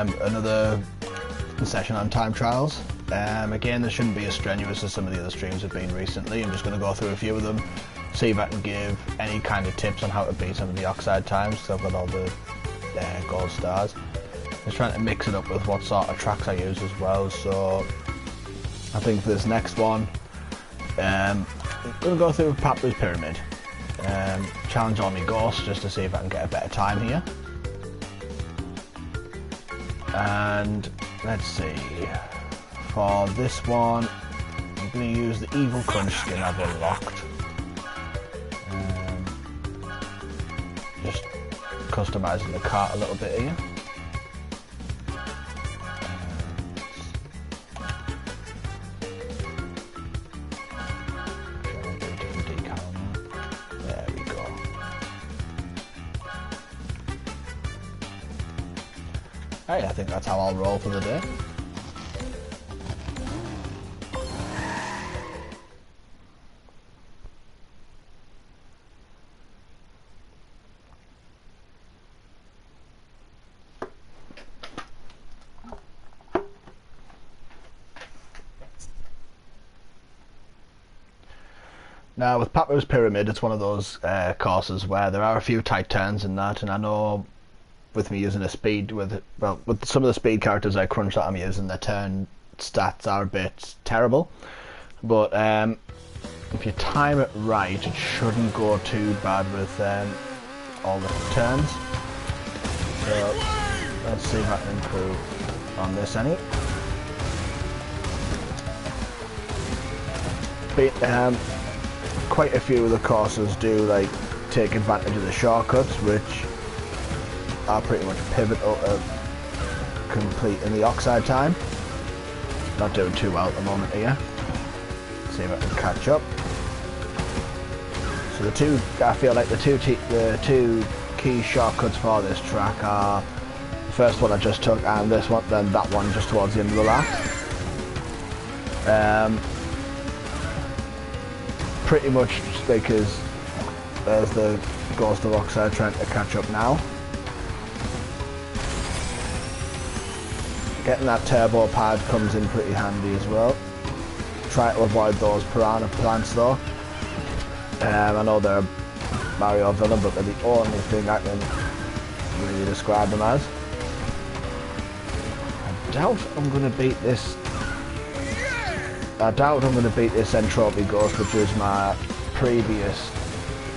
another session on time trials. Again, this shouldn't be as strenuous as some of the other streams have been recently. I'm just going to go through a few of them, see if I can give any kind of tips on how to beat some of the oxide times, because I've got all the gold stars. Just trying to mix it up with what sort of tracks I use as well. So I think for this next one, I'm going to go through Papa's Pyramid. Challenge all my ghosts just to see if I can get a better time here. And let's see, for this one I'm going to use the Evil Crunch skin I've unlocked. Just customizing the cart a little bit here. Hey, I think that's how I'll roll for the day. Now with Papa's Pyramid, it's one of those courses where there are a few tight turns in that, and I know with me using a speed with some of the speed characters I crunch that I'm using, the turn stats are a bit terrible, but if you time it right, it shouldn't go too bad with all the turns. So let's see if I can improve on this any. But, quite a few of the courses do like take advantage of the shortcuts, which are pretty much pivotal to completing the oxide time. Not doing too well at the moment here. Let's see if I can catch up. So I feel like the two key shortcuts for this track are the first one I just took, and this one, then that one just towards the end of the lap. Pretty much because there's the Ghost of Oxide trying to catch up now. Getting that turbo pad comes in pretty handy as well. Try to avoid those piranha plants though. I know they're a Mario villain, but they're the only thing I can really describe them as. I doubt I'm going to beat this Entropy Ghost, which is my previous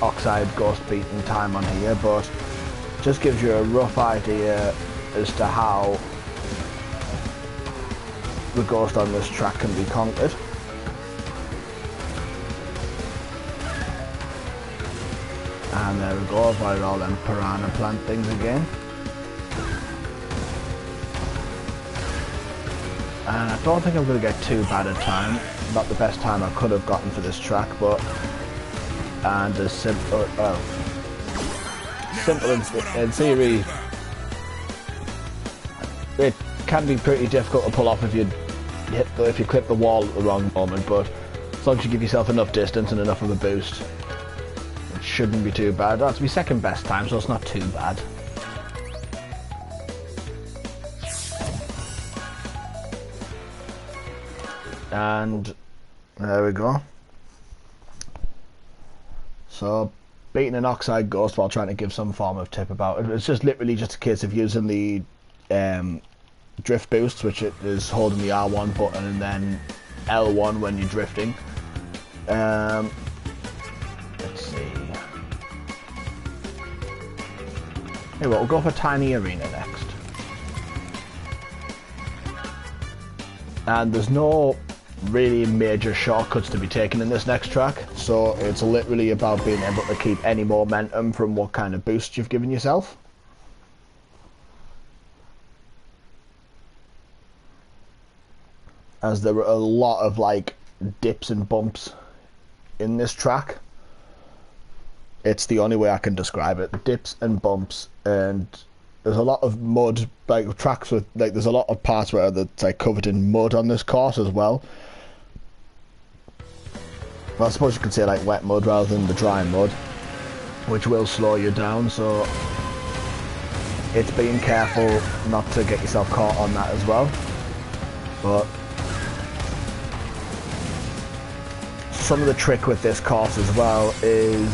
Oxide Ghost beating time on here, but just gives you a rough idea as to how the ghost on this track can be conquered. And there we go, avoid all them piranha plant things again. And I don't think I'm going to get too bad a time. Not the best time I could have gotten for this track, but and as simple in theory, it can be pretty difficult to pull off if you clip the wall at the wrong moment, but as long as you give yourself enough distance and enough of a boost, it shouldn't be too bad. That's my second best time, so it's not too bad. And there we go. So beating an Oxide Ghost while trying to give some form of tip about it, it's just literally just a case of using the drift boosts, which it is holding the R1 button and then L1 when you're drifting. Let's see. Hey, we'll go for Tiny Arena next. And there's no really major shortcuts to be taken in this next track, so it's literally about being able to keep any momentum from what kind of boost you've given yourself. As there are a lot of like dips and bumps in this track. It's the only way I can describe it. Dips and bumps, and there's a lot of mud, like tracks with like there's a lot of parts where it's like covered in mud on this course as well. Well, I suppose you could say like wet mud rather than the dry mud, which will slow you down. So it's being careful not to get yourself caught on that as well. But some of the trick with this course as well is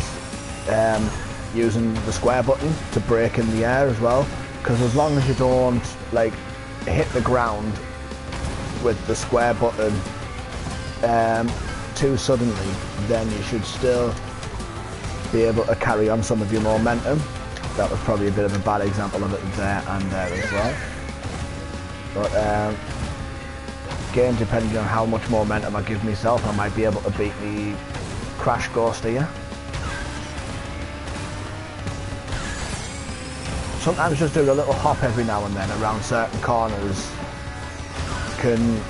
using the square button to brake in the air as well, because as long as you don't like hit the ground with the square button too suddenly, then you should still be able to carry on some of your momentum. That was probably a bit of a bad example of it there and there as well. But again, depending on how much momentum I give myself, I might be able to beat the Crash Ghost here. Sometimes just doing a little hop every now and then around certain corners can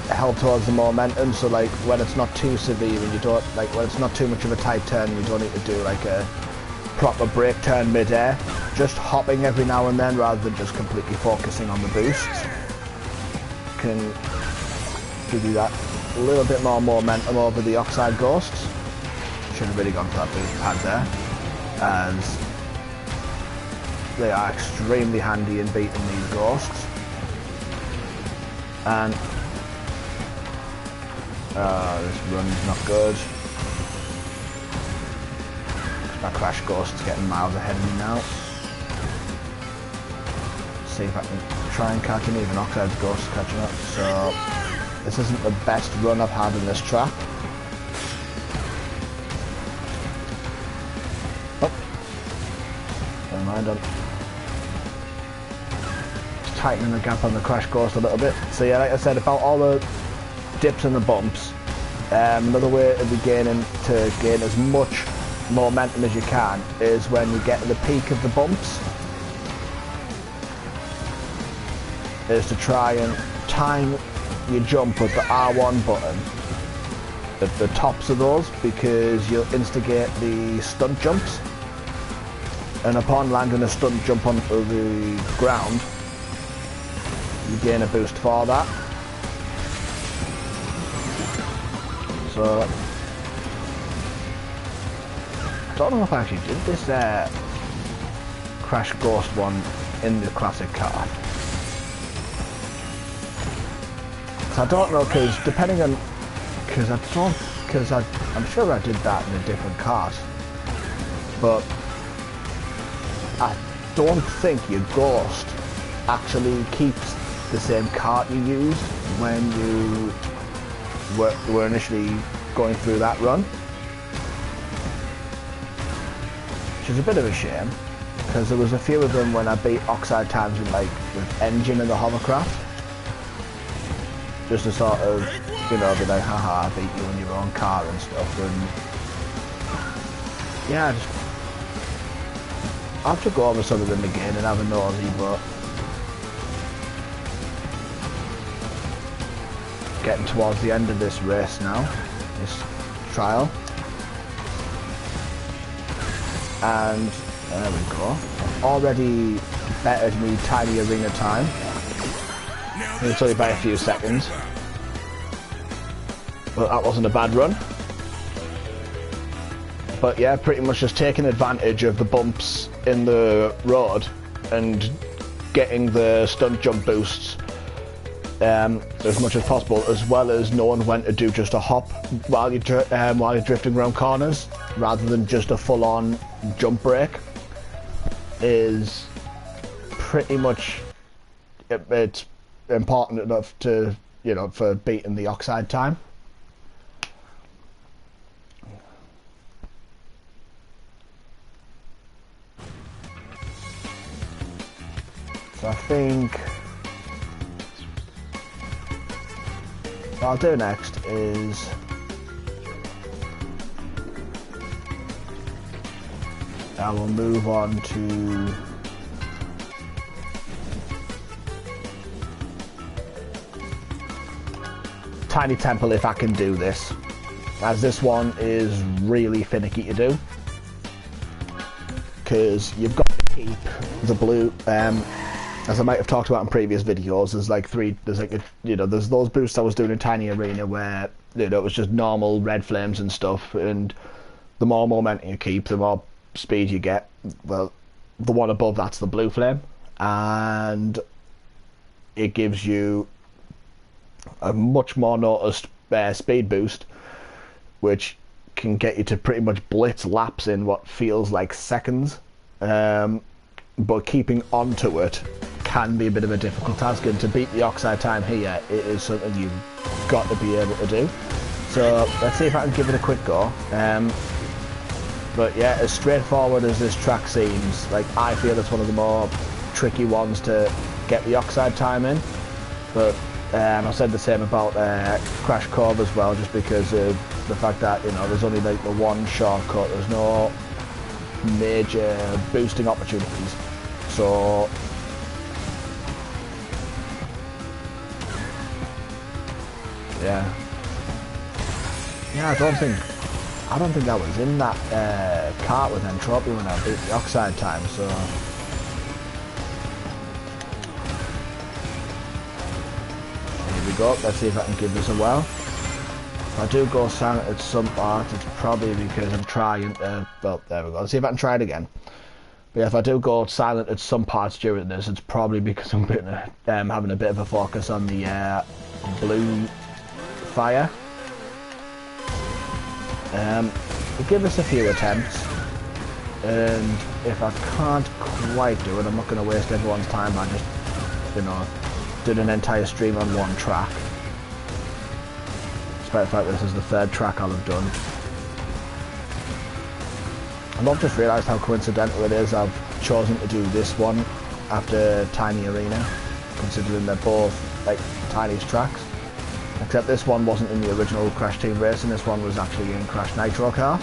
help towards the momentum. So like when it's not too severe and you don't like when it's not too much of a tight turn, you don't need to do like a proper brake turn mid-air. Just hopping every now and then rather than just completely focusing on the boosts can give you that little bit more momentum over the Oxide Ghosts. Should have really gone for that boost pad there, as they are extremely handy in beating these ghosts. And this run's not good. My Crash Ghost is getting miles ahead of me now. See if I can try and catch him. Even Oxide's Ghost is catching up. So this isn't the best run I've had in this track. Oh, never mind. I'm just tightening the gap on the Crash Ghost a little bit. So yeah, like I said, about all the dips and the bumps, another way to gain as much momentum as you can is when you get to the peak of the bumps, is to try and time your jump with the R1 button at the tops of those, because you'll instigate the stunt jumps, and upon landing a stunt jump onto the ground you gain a boost for that. So I don't know if I actually did this Crash Ghost one in the classic car. So I don't know, because depending on, I'm sure I did that in a different car, but I don't think your Ghost actually keeps the same cart you used when you were initially going through that run. Which is a bit of a shame, because there was a few of them when I beat Oxide times with engine and the hovercraft, just to sort of, you know, be like, haha, I beat you in your own car and stuff. And yeah, I have to go over some of them again and have a nosy, but getting towards the end of this race now, this trial. And there we go. Already bettered me tiny arena time. It's only by a few seconds. But that wasn't a bad run. But yeah, pretty much just taking advantage of the bumps in the road and getting the stunt jump boosts as much as possible, as well as knowing when to do just a hop while you're drifting around corners, rather than just a full-on jump brake, is pretty much it's important enough to, you know, for beating the Oxide time. So I think what I'll do next is I will move on to Tiny Temple if I can do this, as this one is really finicky to do, because you've got to keep the blue, as I might have talked about in previous videos, there's those boosts I was doing in Tiny Arena where, you know, it was just normal red flames and stuff, and the more momentum you keep, the more speed you get. Well, the one above that's the blue flame, and it gives you a much more noticed speed boost, which can get you to pretty much blitz laps in what feels like seconds, but keeping onto it can be a bit of a difficult task, and to beat the oxide time here, it is something you've got to be able to do. So let's see if I can give it a quick go. But yeah, as straightforward as this track seems, like, I feel it's one of the more tricky ones to get the oxide time in. But I said the same about Crash Cove as well, just because of the fact that, you know, there's only like the one shortcut, there's no major boosting opportunities. So yeah, I don't think I was in that cart with Entropy when I beat the oxide time, so here we go. Let's see if I can give this a whirl. If I do go silent at some parts, it's probably because I'm trying to, well, there we go. Let's see if I can try it again. But yeah, if I do go silent at some parts during this, it's probably because I'm having a bit of a focus on the blue fire. We'll give this a few attempts, and if I can't quite do it, I'm not going to waste everyone's time by just, you know, doing an entire stream on one track. Despite the fact this is the third track I'll have done. And I've just realised how coincidental it is I've chosen to do this one after Tiny Arena, considering they're both like Tiny's tracks. Except this one wasn't in the original Crash Team Racing, this one was actually in Crash Nitro Kart.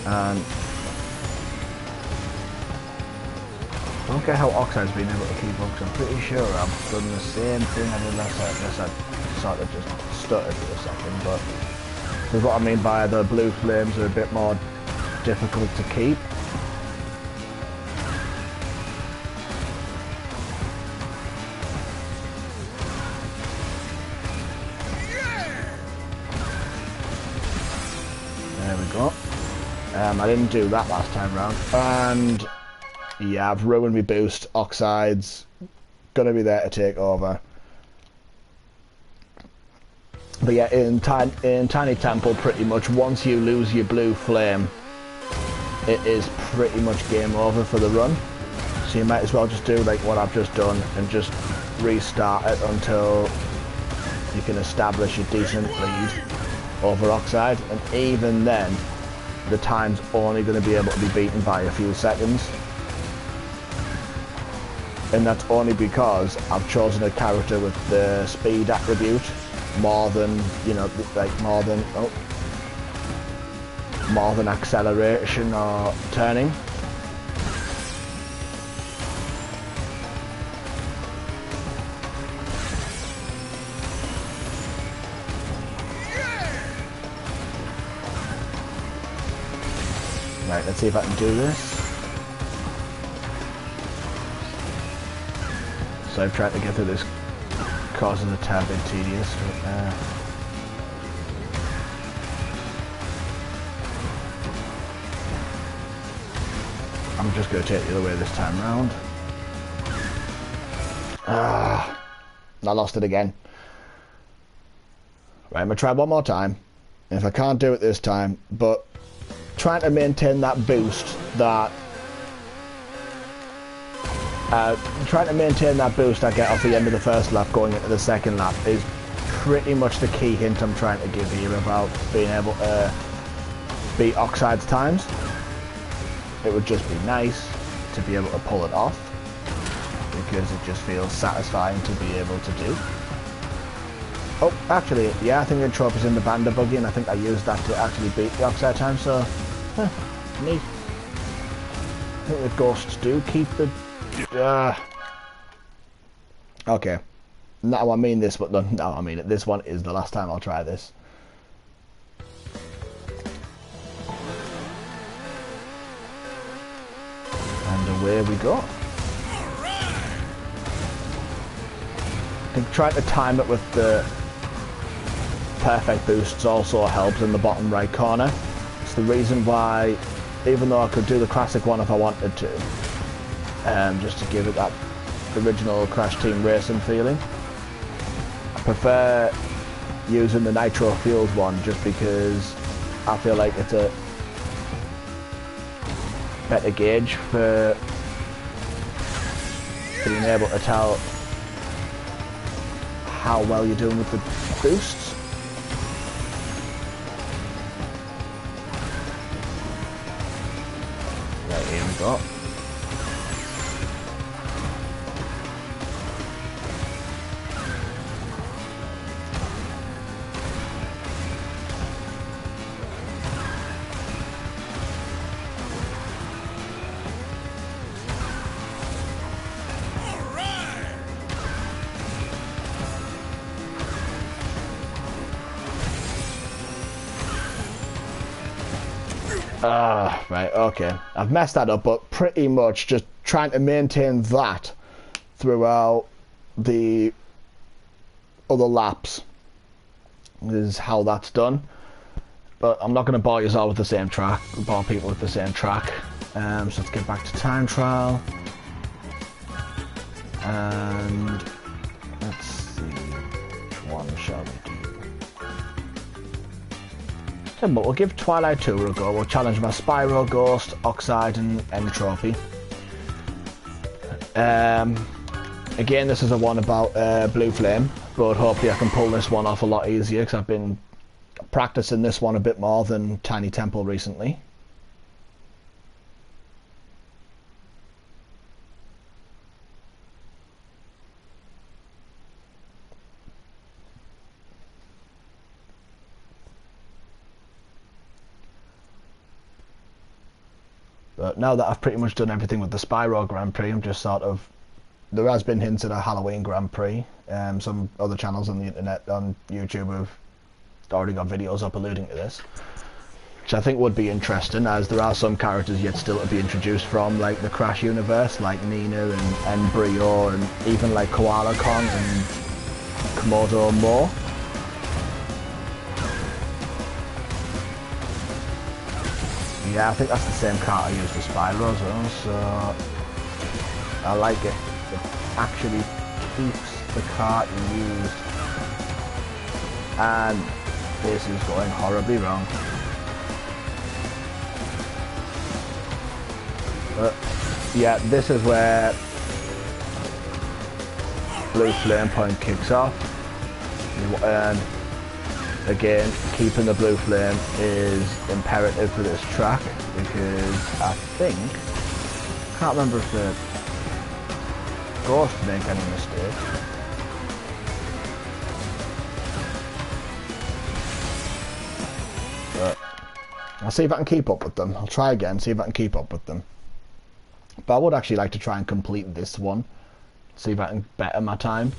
And I don't get how Oxide's been able to keep up, because I'm pretty sure I've done the same thing I did last time. I guess I sort of just stuttered for a second, but this is what I mean by the blue flames are a bit more difficult to keep. There we go. I didn't do that last time round, and yeah, I've ruined my boost. Oxide's gonna be there to take over. But yeah, in Tiny Temple, pretty much once you lose your blue flame, it is pretty much game over for the run. So you might as well just do like what I've just done and just restart it until you can establish a decent lead over Oxide, and even then the time's only going to be able to be beaten by a few seconds, and that's only because I've chosen a character with the speed attribute more than, you know, like more than acceleration or turning. Right, let's see if I can do this. So I've tried to get through this, causes a tad bit tedious. But, I'm just going to take the other way this time round. I lost it again. Right, I'm going to try one more time. And if I can't do it this time, but trying to maintain that boost that I get off the end of the first lap going into the second lap is pretty much the key hint I'm trying to give here about being able to beat Oxide's times. It would just be nice to be able to pull it off, because it just feels satisfying to be able to do. Oh, actually, yeah, I think the trophy's in the Bander buggy, and I think I used that to actually beat the Oxide time, so, neat. I think the ghosts do keep the... okay. No, I mean this, but no, I mean it. This one is the last time I'll try this. And away we go. I think trying to time it with the perfect boosts also helps in the bottom right corner. that's the reason why, even though I could do the classic one if I wanted to, just to give it that original Crash Team Racing feeling, I prefer using the Nitro-Fueled one just because I feel like it's a better gauge for being able to tell how well you're doing with the boosts. Right, here we go. Right, okay. I've messed that up, but pretty much just trying to maintain that throughout the other laps is how that's done. But I'm not going to bore you all with the same track, bore people with the same track. So let's get back to time trial. And let's see, which one shall we do? But we'll give Twilight Tour a go. We'll challenge my Spyro, Ghost, Oxide and Entropy. Again, this is a one about Blue Flame, but hopefully I can pull this one off a lot easier because I've been practicing this one a bit more than Tiny Temple recently. But now that I've pretty much done everything with the Spyro Grand Prix, I'm just sort of... There has been hints at a Halloween Grand Prix. Some other channels on the internet, on YouTube, have already got videos up alluding to this, which I think would be interesting, as there are some characters yet still to be introduced from, like the Crash universe, like Nina and Brio, and even like Koala Kong and Komodo Mo. Yeah, I think that's the same cart I used for Spyro as well, so I like it. It actually keeps the cart used. And this is going horribly wrong. But yeah, this is where Blue Flame Point kicks off. And again, keeping the Blue Flame is imperative for this track because I can't remember if the Ghost make any mistakes. But I'll see if I can keep up with them. I'll try again, see if I can keep up with them. But I would actually like to try and complete this one, see if I can better my time.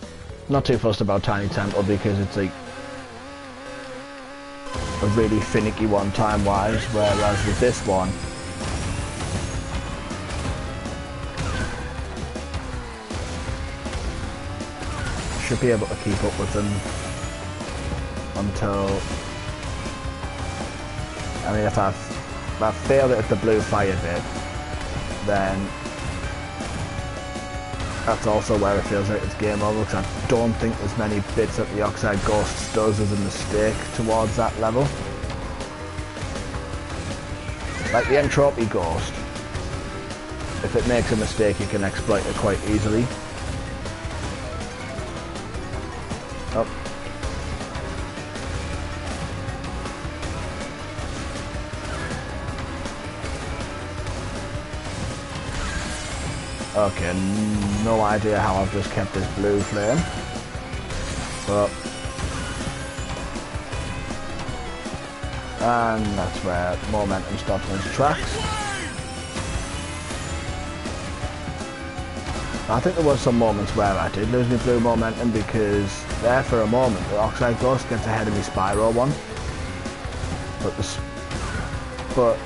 Not too fussed about Tiny Temple because it's like a really finicky one time wise, whereas with this one I should be able to keep up with them until, I mean, if I failed it at the blue fire bit, then that's also where it feels like it's game over, because I don't think there's many bits that the Oxide Ghost does as a mistake towards that level. Like the Entropy Ghost, if it makes a mistake you can exploit it quite easily. Oh. Okay, no idea how I've just kept this Blue Flame, but and that's where momentum stops in its tracks. I think there was some moments where I did lose my blue momentum because there for a moment the Oxide Ghost gets ahead of me Spyro one, but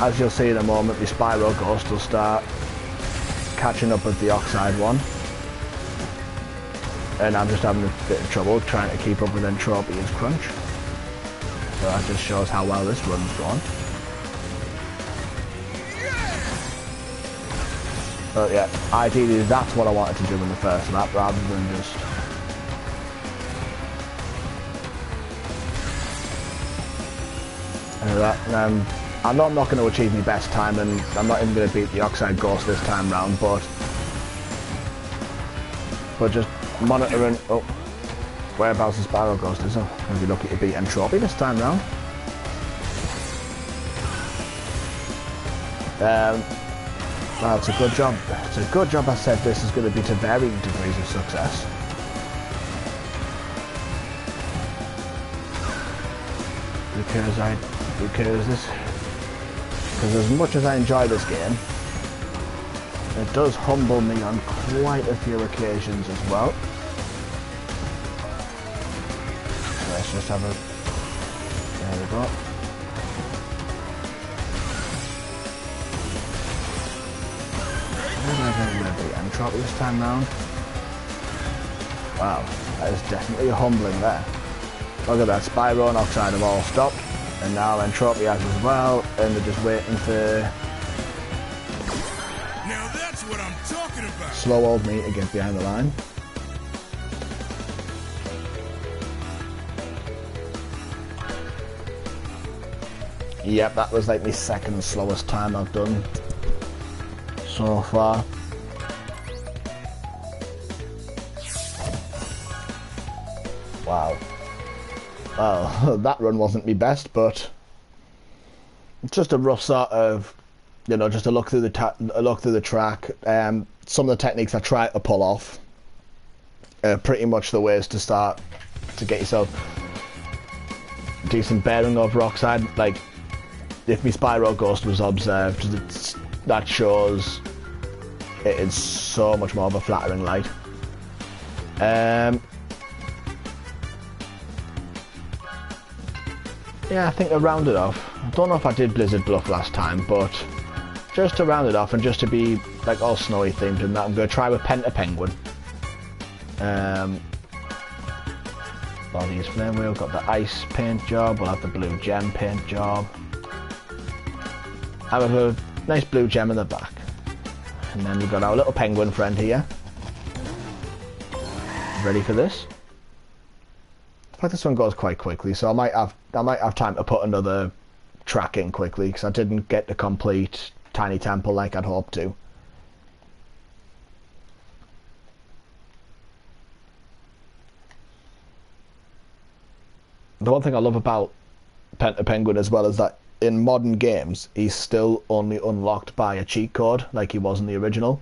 as you'll see in a moment, the Spyro Ghost will start catching up with the Oxide one, and I'm just having a bit of trouble trying to keep up with Entropy and Crunch. So that just shows how well this run's gone. But yeah, ideally that's what I wanted to do in the first lap, rather than just... And I know I'm not going to achieve my best time, and I'm not even going to beat the Oxide Ghost this time round, but just monitoring... Oh, whereabouts the Spiral Ghost is. I'm going to be lucky to beat Entropy this time round. Well, it's a good job. It's a good job I said this is going to be to varying degrees of success. Because as much as I enjoy this game, it does humble me on quite a few occasions as well. So let's just have a... There we go. I think we're going to beat Entropy this time round. Wow, that is definitely humbling there. Look at that, Spyro and Oxide have all stopped, and now Entropy has as well, and they're just waiting for... Now that's what I'm talking about. Slow old me to get behind the line. Yep, that was like my second slowest time I've done so far. Wow. Well, that run wasn't my best, but just a rough sort of, you know, just a look through the track. Some of the techniques I try to pull off are pretty much the ways to start to get yourself decent bearing over Oxide. Like, if my Spyro Ghost was observed, that shows it is so much more of a flattering light. Yeah, I think to round it off, I don't know if I did Blizzard Bluff last time, but just to round it off and just to be like all snowy themed and that, I'm going to try with Penta Penguin. Bodies flame wheel, got the ice paint job, we'll have the blue gem paint job. I have a nice blue gem in the back. And then we've got our little penguin friend here. Ready for this? In fact, this one goes quite quickly, so I might have time to put another track in quickly, because I didn't get to complete Tiny Temple like I'd hoped to. The one thing I love about Penta Penguin as well is that in modern games he's still only unlocked by a cheat code like he was in the original,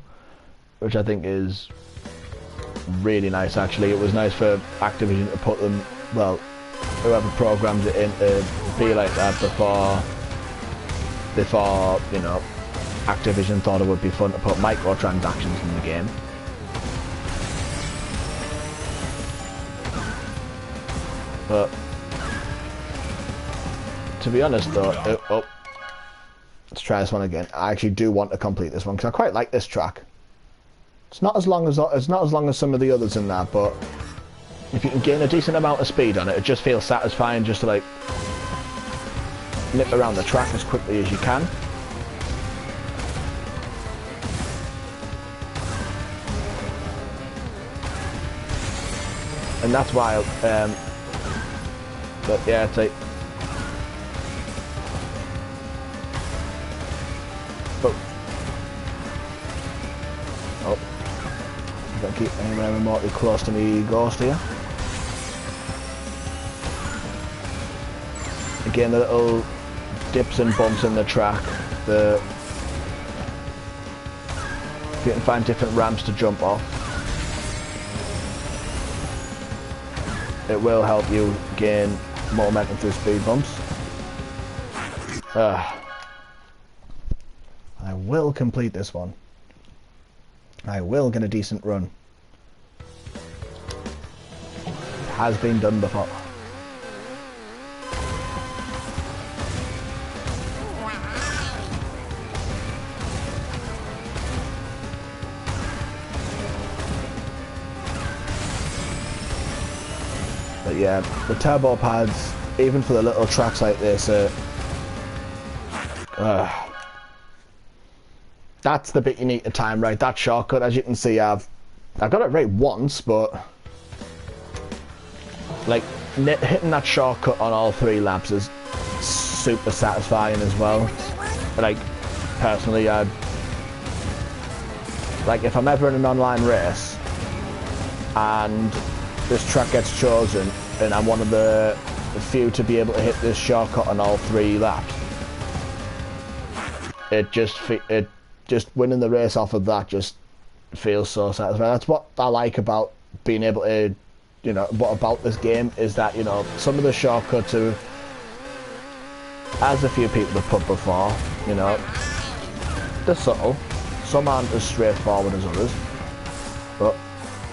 which I think is really nice. Actually, it was nice for Activision to put them, well, whoever programmed it in, to be like that before you know, Activision thought it would be fun to put microtransactions in the game. But to be honest though, let's try this one again. I actually do want to complete this one because I quite like this track. It's not as long as some of the others in that, but if you can gain a decent amount of speed on it, it just feels satisfying just to like nip around the track as quickly as you can. And that's why, but yeah, it's like, oh, don't keep anywhere remotely close to me ghost here. Again, the little dips and bumps in the track, if you can find different ramps to jump off, it will help you gain more momentum through speed bumps. I will complete this one. I will get a decent run. It has been done before. But yeah, the turbo pads, even for the little tracks like this, that's the bit you need to time right. That shortcut, as you can see, I've got it right once, but like hitting that shortcut on all 3 laps is super satisfying as well. Like personally, like if I'm ever in an online race and this track gets chosen and I'm one of the few to be able to hit this shortcut on all 3 laps, it just winning the race off of that just feels so satisfying. That's what I like about being able to, you know, what about this game is that, you know, some of the shortcuts are, as a few people have put before, you know, they're subtle. Some aren't as straightforward as others. But,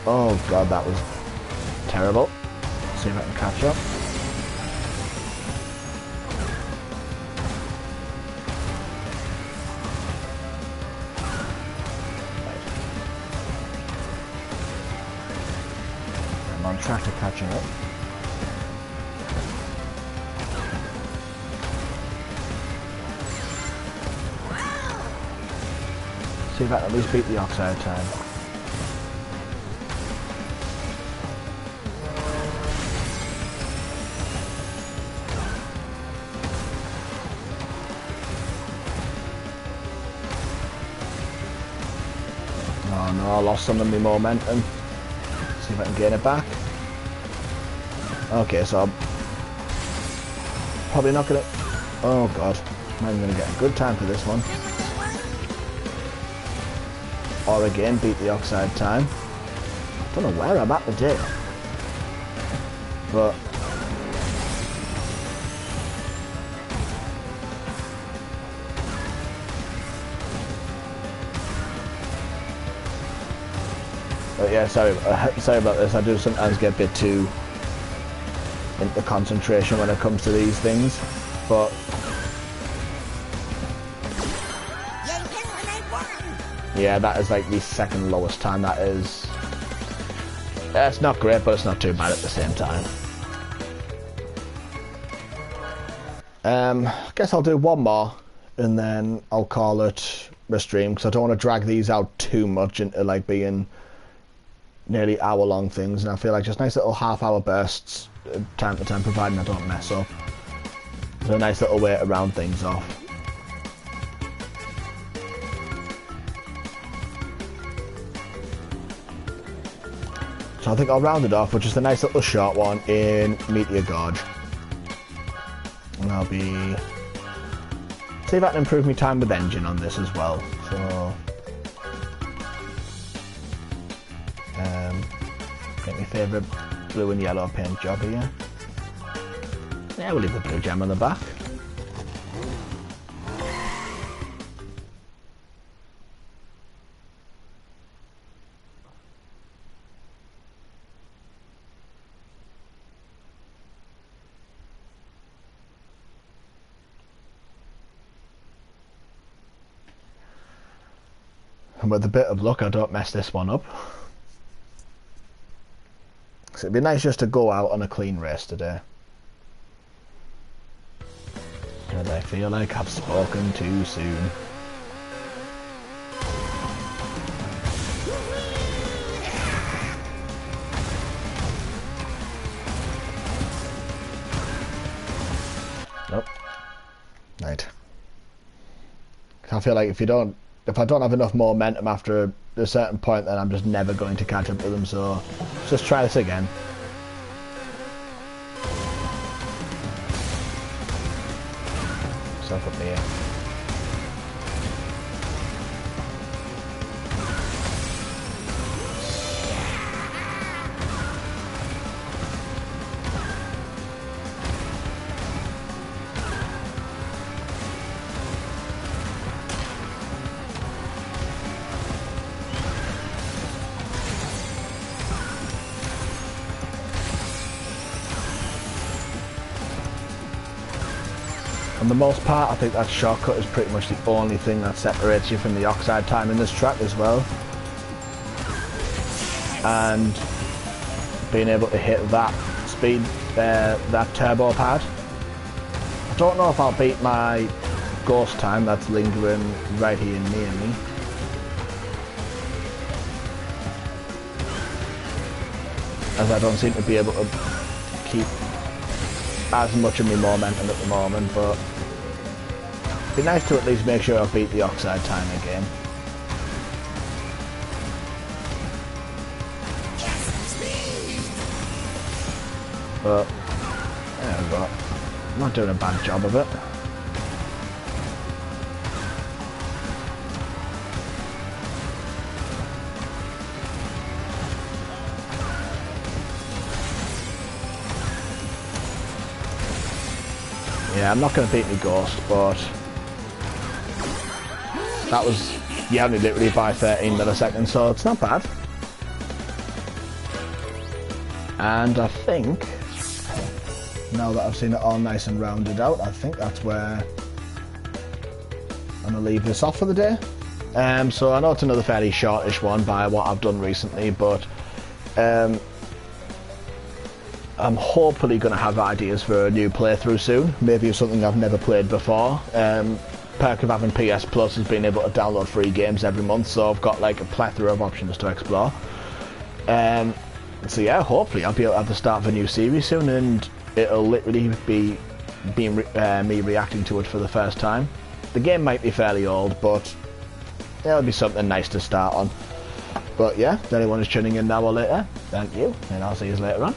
oh god, that was terrible. See if I can catch up. On track to catching up. See if I can at least beat the oxide time. Oh no, I lost some of my momentum. See if I can gain it back. Okay, so I'm probably not gonna. Oh god, I'm gonna get a good time for this one. Or again, beat the oxide time. Don't know where I'm at today, but yeah, sorry about this. I do sometimes get a bit too into concentration when it comes to these things, but yeah, that is like the second lowest time. That is, it's not great, but it's not too bad at the same time. I guess I'll do one more and then I'll call it a stream, because I don't want to drag these out too much into like being nearly hour-long things, and I feel like just nice little half-hour bursts, time to time, providing I don't mess up. It's a nice little way to round things off. So I think I'll round it off with just a nice little short one in Meteor Gorge, and I'll be see if I can improve my time with engine on this as well. So. Get my favourite blue and yellow paint job here. Yeah, we'll leave the blue gem on the back. And with a bit of luck, I don't mess this one up. So it'd be nice just to go out on a clean race today. And I feel like I've spoken too soon. Nope. Right. I feel like if I don't have enough momentum after a certain point, then I'm just never going to catch up to them, so let's just try this again. Self up here. For the most part, I think that shortcut is pretty much the only thing that separates you from the oxide time in this track as well. And being able to hit that speed, that turbo pad. I don't know if I'll beat my ghost time that's lingering right here near me. as I don't seem to be able to keep as much of my momentum at the moment, but it'd be nice to at least make sure I beat the oxide time again. But there we go. I'm not doing a bad job of it. Yeah, I'm not going to beat me Ghost, but that was, yeah, only literally by 13 milliseconds, so it's not bad. And I think, now that I've seen it all nice and rounded out, I think that's where I'm going to leave this off for the day. So I know it's another fairly shortish one by what I've done recently, but I'm hopefully going to have ideas for a new playthrough soon, maybe of something I've never played before. Perk of having PS Plus has been able to download free games every month, so I've got like a plethora of options to explore. So yeah, hopefully I'll be able to have the start of a new series soon, and it'll literally be me reacting to it for the first time. The game might be fairly old, but it'll be something nice to start on. But yeah, if anyone is tuning in now or later, thank you, and I'll see you later on.